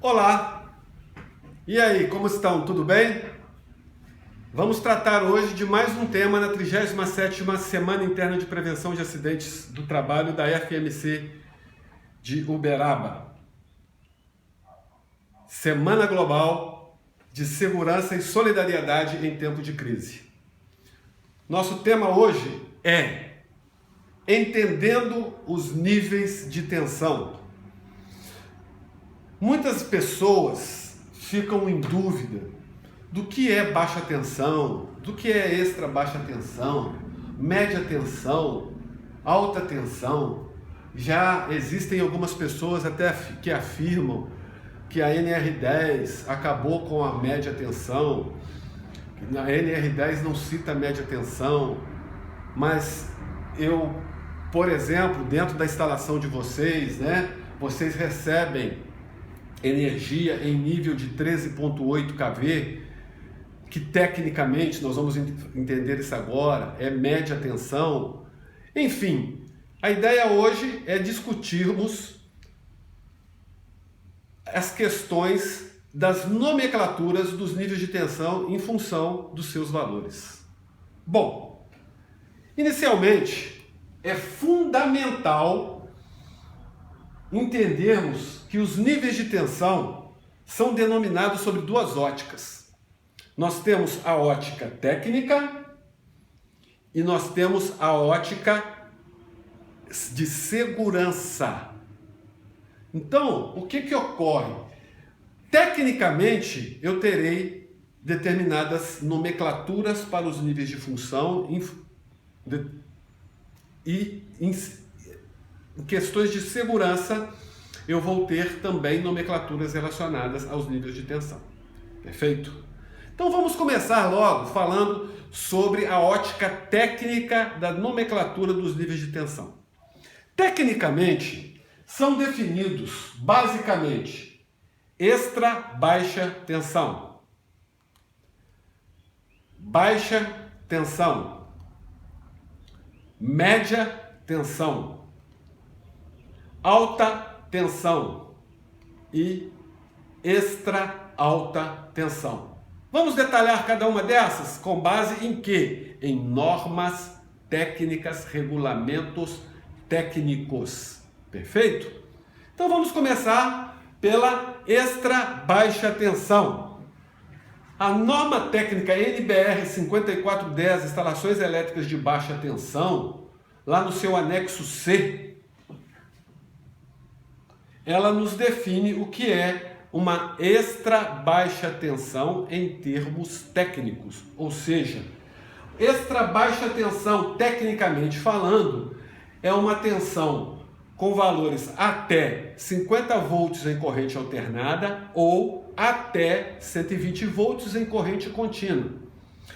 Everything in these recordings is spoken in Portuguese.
Olá! E aí, como estão? Tudo bem? Vamos tratar hoje de mais um tema na 37ª Semana Interna de Prevenção de Acidentes do Trabalho da FMC de Uberaba. Semana Global de Segurança e Solidariedade em Tempo de Crise. Nosso tema hoje é Entendendo os Níveis de Tensão. Muitas pessoas ficam em dúvida do que é baixa tensão, do que é extra baixa tensão, média tensão, alta tensão. Já existem algumas pessoas até que afirmam que a NR10 acabou com a média tensão. A NR10 não cita a média tensão, mas por exemplo, dentro da instalação de vocês, vocês recebem energia em nível de 13,8 kV, que tecnicamente, nós vamos entender isso agora, é média tensão. Enfim, a ideia hoje é discutirmos as questões das nomenclaturas dos níveis de tensão em função dos seus valores. Bom, inicialmente, é fundamental entendermos que os níveis de tensão são denominados sobre duas óticas. Nós temos a ótica técnica e nós temos a ótica de segurança. Então, o que ocorre? Tecnicamente, eu terei determinadas nomenclaturas para os níveis de função e em questões de segurança, eu vou ter também nomenclaturas relacionadas aos níveis de tensão. Perfeito? Então vamos começar logo falando sobre a ótica técnica da nomenclatura dos níveis de tensão. Tecnicamente, são definidos basicamente extra baixa tensão, baixa tensão, média tensão, alta tensão e extra alta tensão. Vamos detalhar cada uma dessas com base em quê? Em normas técnicas, regulamentos técnicos. Perfeito? Então vamos começar pela extra baixa tensão. A norma técnica NBR 5410, instalações elétricas de baixa tensão, lá no seu anexo C, ela nos define o que é uma extra baixa tensão em termos técnicos. Ou seja, extra baixa tensão, tecnicamente falando, é uma tensão com valores até 50 volts em corrente alternada ou até 120 volts em corrente contínua.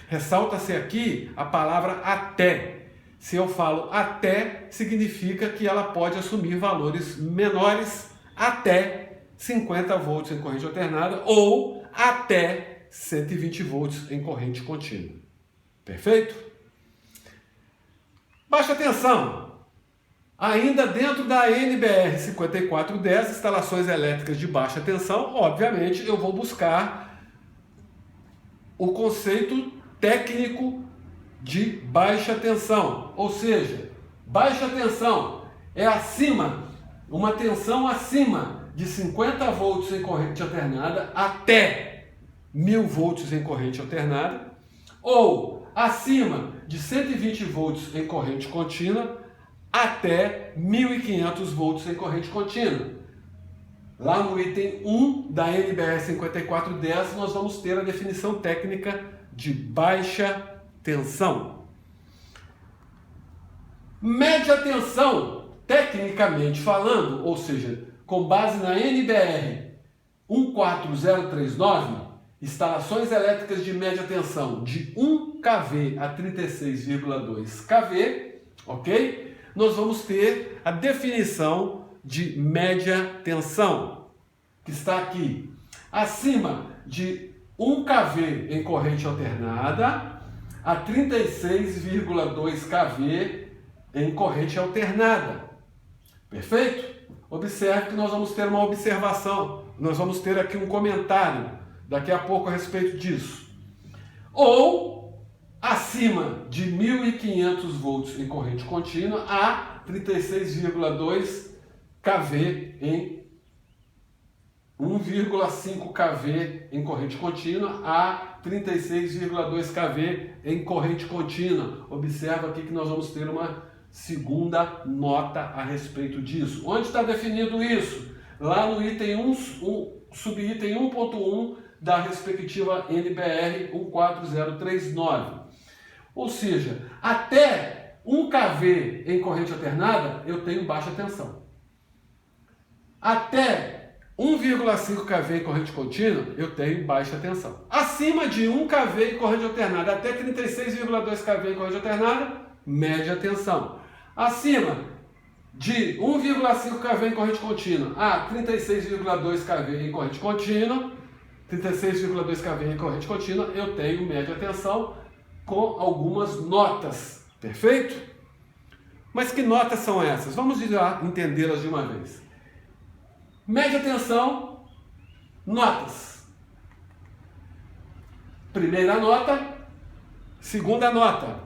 Ressalta-se aqui a palavra até. Se eu falo até, significa que ela pode assumir valores menores até 50 volts em corrente alternada ou até 120 volts em corrente contínua. Perfeito? Baixa tensão. Ainda dentro da NBR 5410, instalações elétricas de baixa tensão, obviamente eu vou buscar o conceito técnico de baixa tensão. Ou seja, baixa tensão é uma tensão acima de 50 volts em corrente alternada até 1000 volts em corrente alternada, ou acima de 120 volts em corrente contínua até 1500 volts em corrente contínua. Lá no item 1 da NBR 5410, nós vamos ter a definição técnica de baixa tensão. Média tensão, tecnicamente falando, ou seja, com base na NBR 14039, instalações elétricas de média tensão de 1 kV a 36,2 kV, ok? Nós vamos ter a definição de média tensão, que está aqui. Acima de 1 kV em corrente alternada a 36,2 kV em corrente alternada. Perfeito? observe que nós vamos ter uma observação, nós vamos ter aqui um comentário daqui a pouco a respeito disso. Ou acima de 1.500 volts em corrente contínua a 36,2 kV em 1,5 kV em corrente contínua a 36,2 kV em corrente contínua. Observa aqui que nós vamos ter uma segunda nota a respeito disso. Onde está definido isso? Lá no item 1, subitem 1.1 da respectiva NBR 14039. Ou seja, até 1 kV em corrente alternada eu tenho baixa tensão. Até 1,5 kV em corrente contínua, eu tenho baixa tensão. Acima de 1 kV em corrente alternada até 36,2 kV em corrente alternada, média tensão. Acima de 1,5 kV em corrente contínua a 36,2 kV em corrente contínua, 36,2 kV em corrente contínua, eu tenho média tensão com algumas notas. Perfeito? Mas que notas são essas? Vamos já entendê-las de uma vez. Média tensão, notas. Primeira nota, segunda nota.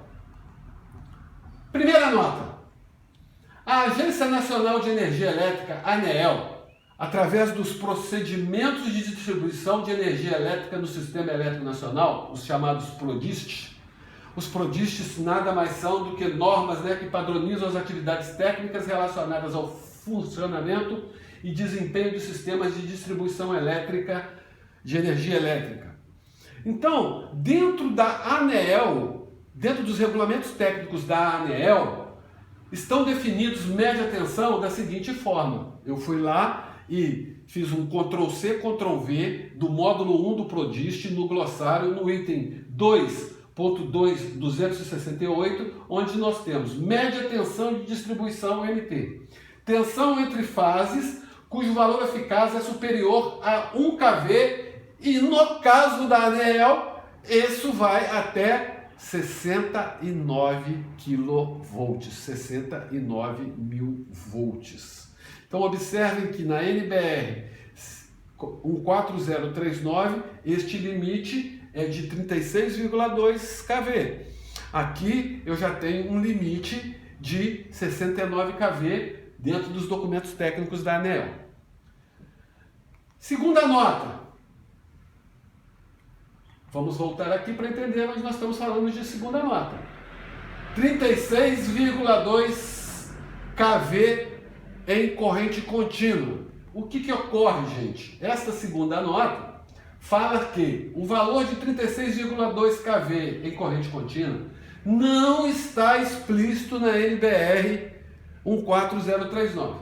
Primeira nota. A Agência Nacional de Energia Elétrica, ANEEL, através dos procedimentos de distribuição de energia elétrica no Sistema Elétrico Nacional, os chamados PRODIST. Os PRODISTs nada mais são do que normas, que padronizam as atividades técnicas relacionadas ao funcionamento e desempenho de sistemas de distribuição elétrica, de energia elétrica. Então, dentro da ANEEL, dentro dos regulamentos técnicos da ANEEL, estão definidos média tensão da seguinte forma. Eu fui lá e fiz um Ctrl+C, Ctrl+V do módulo 1 do PRODIST no glossário, no item 2.268, onde nós temos média tensão de distribuição MT. Tensão entre fases, cujo valor eficaz é superior a 1 kV e, no caso da ANEEL, isso vai até 69 kV, 69.000 volts. Então, observem que na NBR 14039, este limite é de 36,2 kV. Aqui eu já tenho um limite de 69 kV dentro dos documentos técnicos da ANEEL. Segunda nota. Vamos voltar aqui para entender onde nós estamos falando de segunda nota. 36,2 kV em corrente contínua. O que ocorre, gente? Esta segunda nota fala que o valor de 36,2 kV em corrente contínua não está explícito na NBR 14039.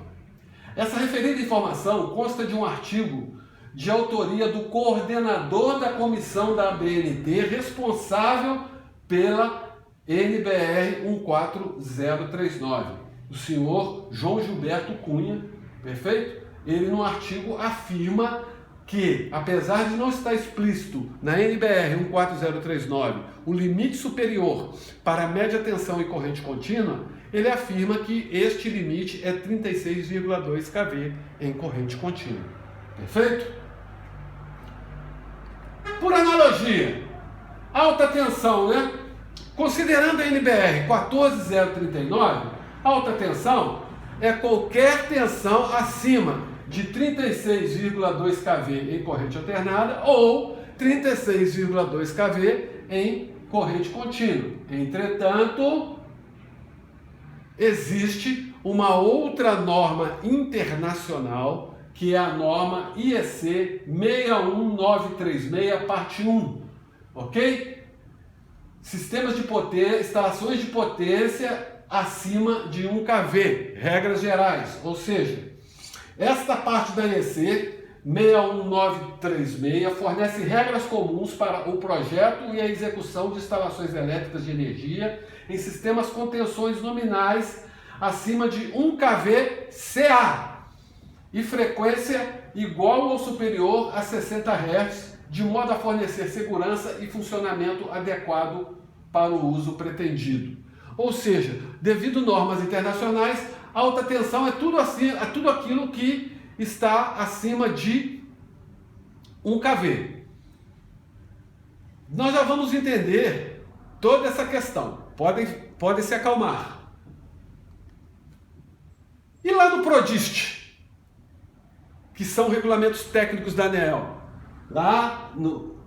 Essa referida informação consta de um artigo de autoria do coordenador da comissão da ABNT responsável pela NBR 14039, o senhor João Gilberto Cunha, perfeito? Ele no artigo afirma que, apesar de não estar explícito na NBR 14039 o limite superior para a média tensão e corrente contínua, ele afirma que este limite é 36,2 kV em corrente contínua. Perfeito? Por analogia, alta tensão, Considerando a NBR 14039, alta tensão é qualquer tensão acima de 36,2 kV em corrente alternada ou 36,2 kV em corrente contínua. Entretanto, existe uma outra norma internacional, que é a norma IEC 61936, parte 1, ok? Sistemas de potência, instalações de potência acima de 1 kV, regras gerais, ou seja, esta parte da IEC 61936 fornece regras comuns para o projeto e a execução de instalações elétricas de energia em sistemas com tensões nominais acima de 1 kV CA e frequência igual ou superior a 60 Hz, de modo a fornecer segurança e funcionamento adequado para o uso pretendido. Ou seja, devido a normas internacionais, Alta tensão é tudo assim, é tudo aquilo que está acima de 1 kV. Nós já vamos entender toda essa questão. Podem se acalmar. E lá no PRODIST, que são regulamentos técnicos da ANEEL, lá no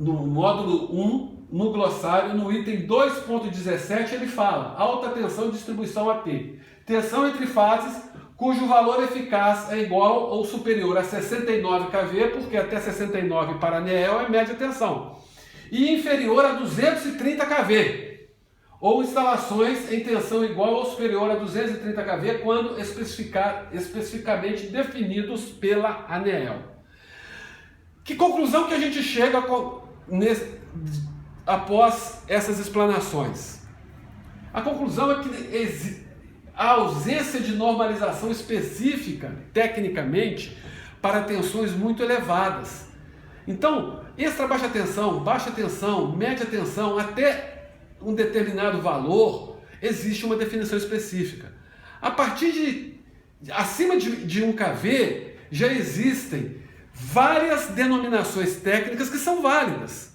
módulo 1, no glossário, no item 2.17, ele fala: alta tensão e distribuição AT. Tensão entre fases cujo valor eficaz é igual ou superior a 69 kV, porque até 69 para a ANEEL é média tensão, e inferior a 230 kV, ou instalações em tensão igual ou superior a 230 kV, quando especificamente definidos pela ANEEL. Que conclusão que a gente chega após essas explanações? A conclusão é que a ausência de normalização específica, tecnicamente, para tensões muito elevadas. Então, extra baixa tensão, média tensão, até um determinado valor, existe uma definição específica. A partir acima de 1 kV, já existem várias denominações técnicas que são válidas,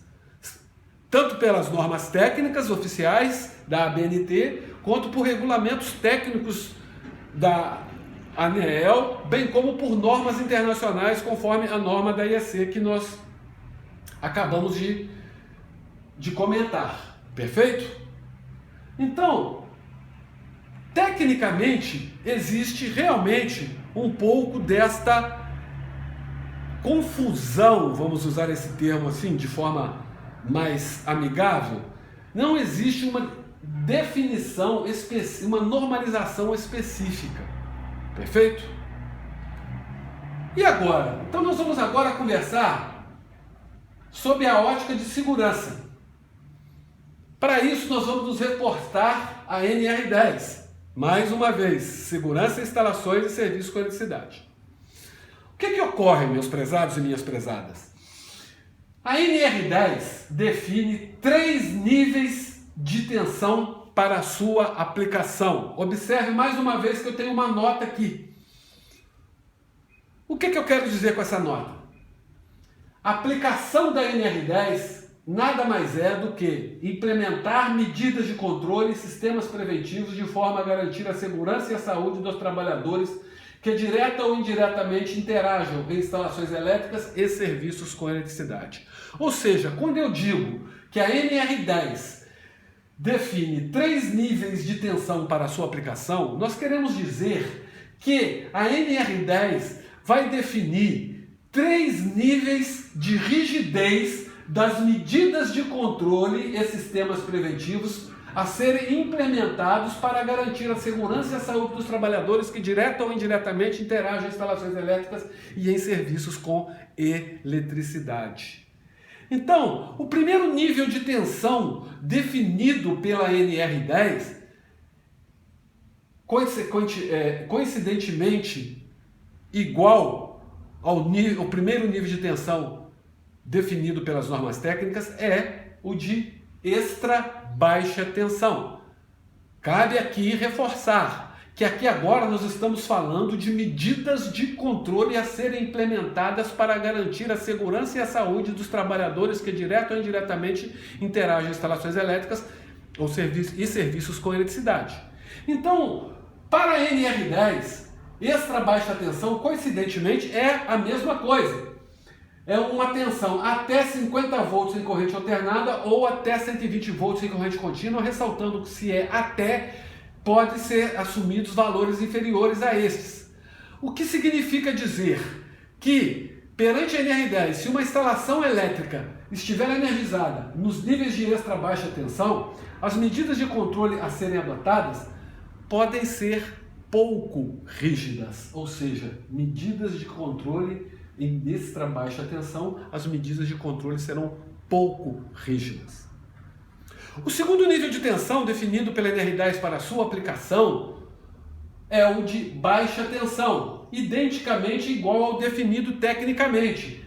tanto pelas normas técnicas oficiais da ABNT, quanto por regulamentos técnicos da ANEEL, bem como por normas internacionais, conforme a norma da IEC que nós acabamos de comentar. Perfeito? Então, tecnicamente, existe realmente um pouco desta confusão, vamos usar esse termo assim, de forma mais amigável. Não existe uma definição, uma normalização específica. Perfeito? E agora? Então nós vamos agora conversar sobre a ótica de segurança. Para isso nós vamos nos reportar a NR10. Mais uma vez, segurança, instalações e serviços com eletricidade. O que ocorre, meus prezados e minhas prezadas? A NR10 define 3 níveis de tensão para a sua aplicação. Observe mais uma vez que eu tenho uma nota aqui. O que eu quero dizer com essa nota? A aplicação da NR10 nada mais é do que implementar medidas de controle e sistemas preventivos de forma a garantir a segurança e a saúde dos trabalhadores que direta ou indiretamente interajam em instalações elétricas e serviços com eletricidade. Ou seja, quando eu digo que a NR10 define 3 níveis de tensão para a sua aplicação, nós queremos dizer que a NR10 vai definir 3 níveis de rigidez das medidas de controle e sistemas preventivos a serem implementados para garantir a segurança e a saúde dos trabalhadores que direta ou indiretamente interagem em instalações elétricas e em serviços com eletricidade. Então, o primeiro nível de tensão definido pela NR10, coincidentemente igual ao primeiro nível de tensão definido pelas normas técnicas, é o de extra baixa tensão. Cabe aqui reforçar que aqui agora nós estamos falando de medidas de controle a serem implementadas para garantir a segurança e a saúde dos trabalhadores que direta ou indiretamente interagem em instalações elétricas ou serviços com eletricidade. Então, para a NR10, extra baixa tensão, coincidentemente, é a mesma coisa. É uma tensão até 50 volts em corrente alternada ou até 120 volts em corrente contínua, ressaltando que se é até, pode ser assumidos valores inferiores a estes. O que significa dizer que, perante a NR10, se uma instalação elétrica estiver energizada nos níveis de extra baixa tensão, as medidas de controle a serem adotadas podem ser pouco rígidas, ou seja, medidas de controle em extra baixa tensão, as medidas de controle serão pouco rígidas. O segundo nível de tensão definido pela NR10 para sua aplicação é o de baixa tensão, identicamente igual ao definido tecnicamente.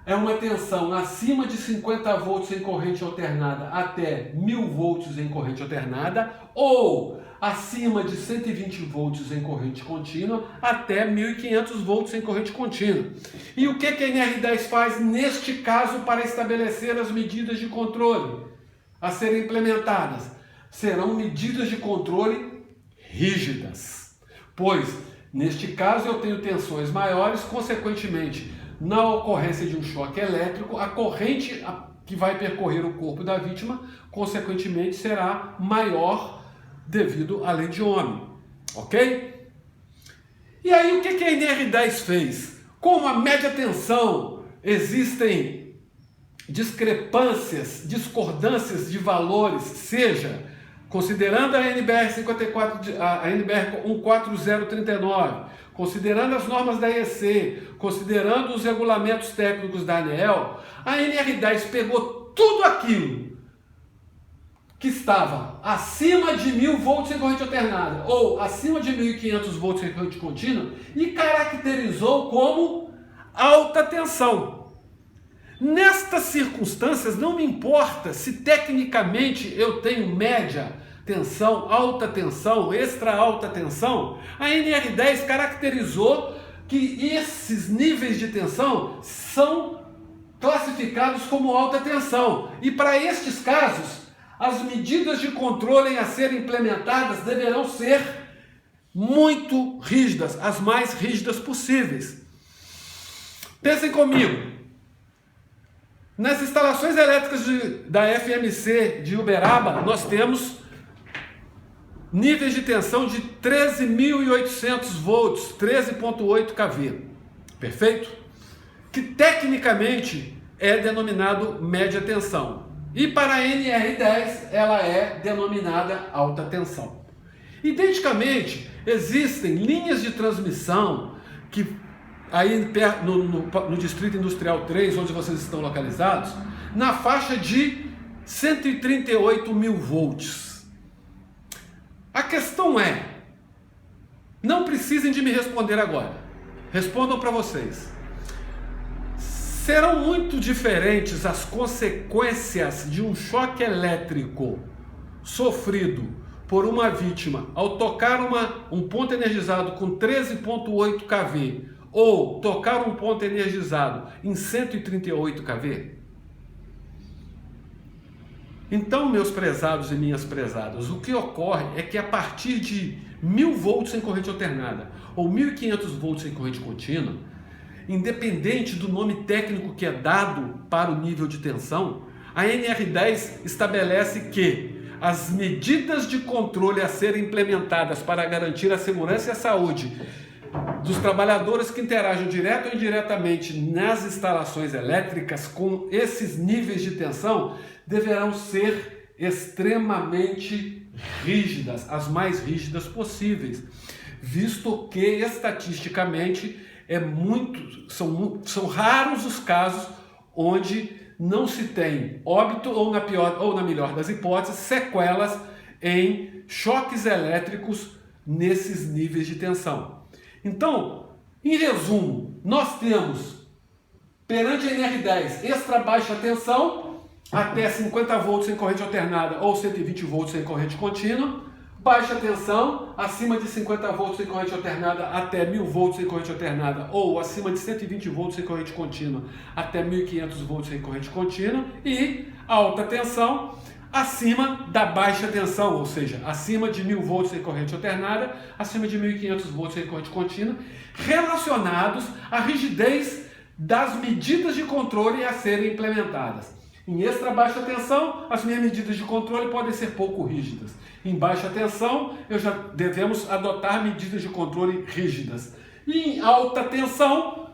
É uma tensão acima de 50 volts em corrente alternada até 1000 volts em corrente alternada ou acima de 120 volts em corrente contínua até 1.500 volts em corrente contínua. E o que a NR10 faz neste caso para estabelecer as medidas de controle a serem implementadas? Serão medidas de controle rígidas, pois neste caso eu tenho tensões maiores, consequentemente, na ocorrência de um choque elétrico, a corrente que vai percorrer o corpo da vítima, consequentemente, será maior devido à lei de Ohm, ok? E aí o que a NR10 fez? Como a média tensão existem discrepâncias, discordâncias de valores, seja considerando a NBR 54, a NBR 14039, considerando as normas da IEC, considerando os regulamentos técnicos da ANEEL, a NR10 pegou tudo aquilo que estava acima de 1.000 volts em corrente alternada ou acima de 1.500 volts em corrente contínua e caracterizou como alta tensão. Nestas circunstâncias, não me importa se tecnicamente eu tenho média tensão, alta tensão, extra alta tensão, a NR10 caracterizou que esses níveis de tensão são classificados como alta tensão. E para estes casos, as medidas de controle a serem implementadas deverão ser muito rígidas, as mais rígidas possíveis. Pensem comigo. Nas instalações elétricas da FMC de Uberaba, nós temos níveis de tensão de 13.800 volts, 13.8 kV, perfeito? Que tecnicamente é denominado média tensão. E para a NR10 ela é denominada alta tensão. Identicamente, existem linhas de transmissão que aí no Distrito Industrial 3, onde vocês estão localizados, na faixa de 138.000 volts. A questão é, não precisem de me responder agora, respondam para vocês. Serão muito diferentes as consequências de um choque elétrico sofrido por uma vítima ao tocar um ponto energizado com 13.8 kV ou tocar um ponto energizado em 138 kV? Então, meus prezados e minhas prezadas, o que ocorre é que a partir de 1.000 volts em corrente alternada ou 1.500 volts em corrente contínua, independente do nome técnico que é dado para o nível de tensão, a NR10 estabelece que as medidas de controle a serem implementadas para garantir a segurança e a saúde dos trabalhadores que interagem direto ou indiretamente nas instalações elétricas com esses níveis de tensão deverão ser extremamente rígidas, as mais rígidas possíveis, visto que estatisticamente são raros os casos onde não se tem óbito ou na melhor das hipóteses, sequelas em choques elétricos nesses níveis de tensão. Então, em resumo, nós temos perante a NR10 extra baixa tensão até 50 volts em corrente alternada ou 120 volts em corrente contínua, baixa tensão acima de 50 volts em corrente alternada até 1.000 volts em corrente alternada ou acima de 120 volts em corrente contínua até 1.500 volts em corrente contínua e alta tensão acima da baixa tensão, ou seja, acima de 1.000 volts em corrente alternada, acima de 1.500 volts em corrente contínua, relacionados à rigidez das medidas de controle a serem implementadas. Em extra baixa tensão, as minhas medidas de controle podem ser pouco rígidas. Em baixa tensão, devemos adotar medidas de controle rígidas. E em alta tensão,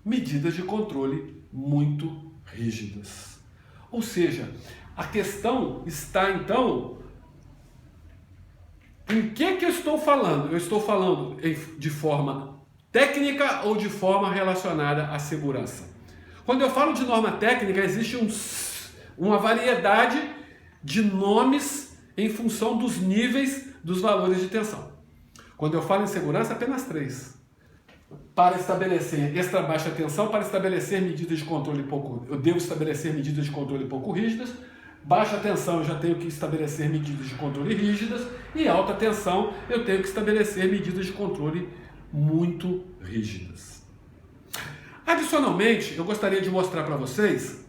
medidas de controle muito rígidas. Ou seja, a questão está então em que eu estou falando? Eu estou falando de forma técnica ou de forma relacionada à segurança? Quando eu falo de norma técnica, existe uma variedade de nomes em função dos níveis dos valores de tensão. Quando eu falo em segurança, apenas 3. Para estabelecer extra baixa tensão, para estabelecer medidas de controle eu devo estabelecer medidas de controle pouco rígidas. baixa tensão eu já tenho que estabelecer medidas de controle rígidas e alta tensão eu tenho que estabelecer medidas de controle muito rígidas. Adicionalmente, eu gostaria de mostrar para vocês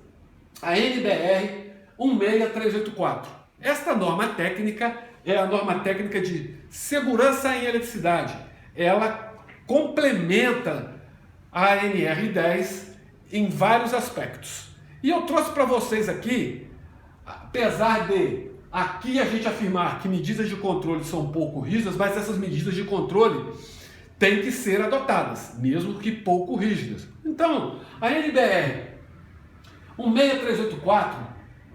a NBR 16384. Esta norma técnica é a norma técnica de segurança em eletricidade. Ela complementa a NR10 em vários aspectos. E eu trouxe para vocês aqui, apesar de aqui a gente afirmar que medidas de controle são pouco rígidas, mas essas medidas de controle têm que ser adotadas, mesmo que pouco rígidas. Então, a NBR 16384,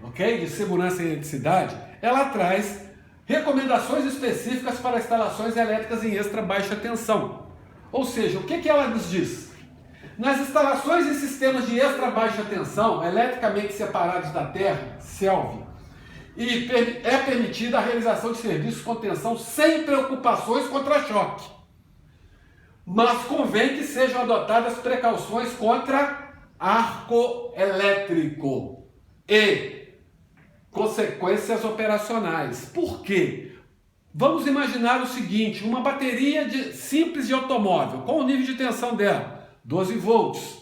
ok, de segurança em eletricidade, ela traz recomendações específicas para instalações elétricas em extra baixa tensão. Ou seja, o que ela nos diz? Nas instalações e sistemas de extra baixa tensão, eletricamente separados da terra, SELV, e é permitida a realização de serviços com tensão sem preocupações contra choque. Mas convém que sejam adotadas precauções contra arco elétrico e consequências operacionais. Por quê? Vamos imaginar o seguinte, uma bateria simples de automóvel, com o nível de tensão dela, 12 volts,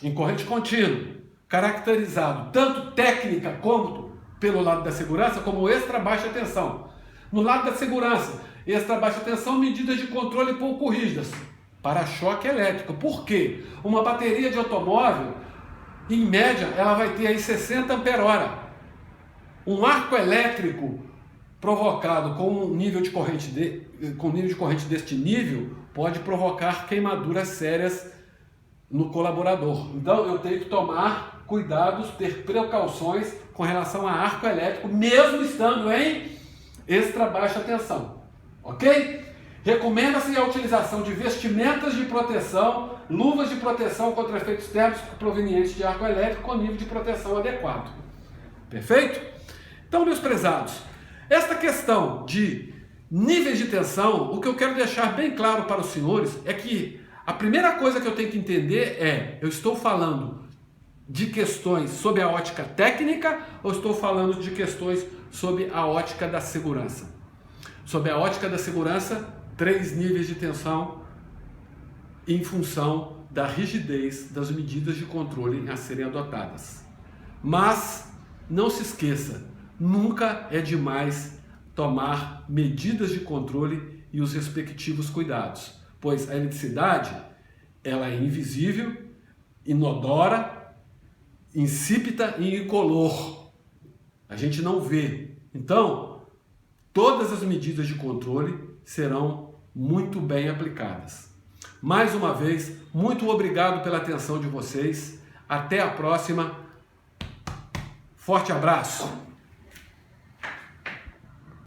em corrente contínua, caracterizado tanto técnica como pelo lado da segurança, como extra baixa tensão. No lado da segurança, extra baixa tensão, medidas de controle pouco rígidas, para-choque elétrico. Por quê? Uma bateria de automóvel, em média, ela vai ter aí 60 ampere-hora. Um arco elétrico provocado com um nível de corrente deste nível pode provocar queimaduras sérias no colaborador. Então eu tenho que tomar cuidados, ter precauções com relação a arco elétrico, mesmo estando em extra baixa tensão. Ok? Recomenda-se a utilização de vestimentas de proteção, luvas de proteção contra efeitos térmicos provenientes de arco elétrico com nível de proteção adequado. Perfeito? Então, meus prezados, esta questão de níveis de tensão, o que eu quero deixar bem claro para os senhores é que a primeira coisa que eu tenho que entender é, eu estou falando de questões sob a ótica técnica ou estou falando de questões sob a ótica da segurança? Sob a ótica da segurança, 3 níveis de tensão em função da rigidez das medidas de controle a serem adotadas. Mas não se esqueça, nunca é demais tomar medidas de controle e os respectivos cuidados, pois a eletricidade ela é invisível, inodora, insípida e incolor. A gente não vê. Então, todas as medidas de controle serão muito bem aplicadas. Mais uma vez, muito obrigado pela atenção de vocês. Até a próxima. Forte abraço!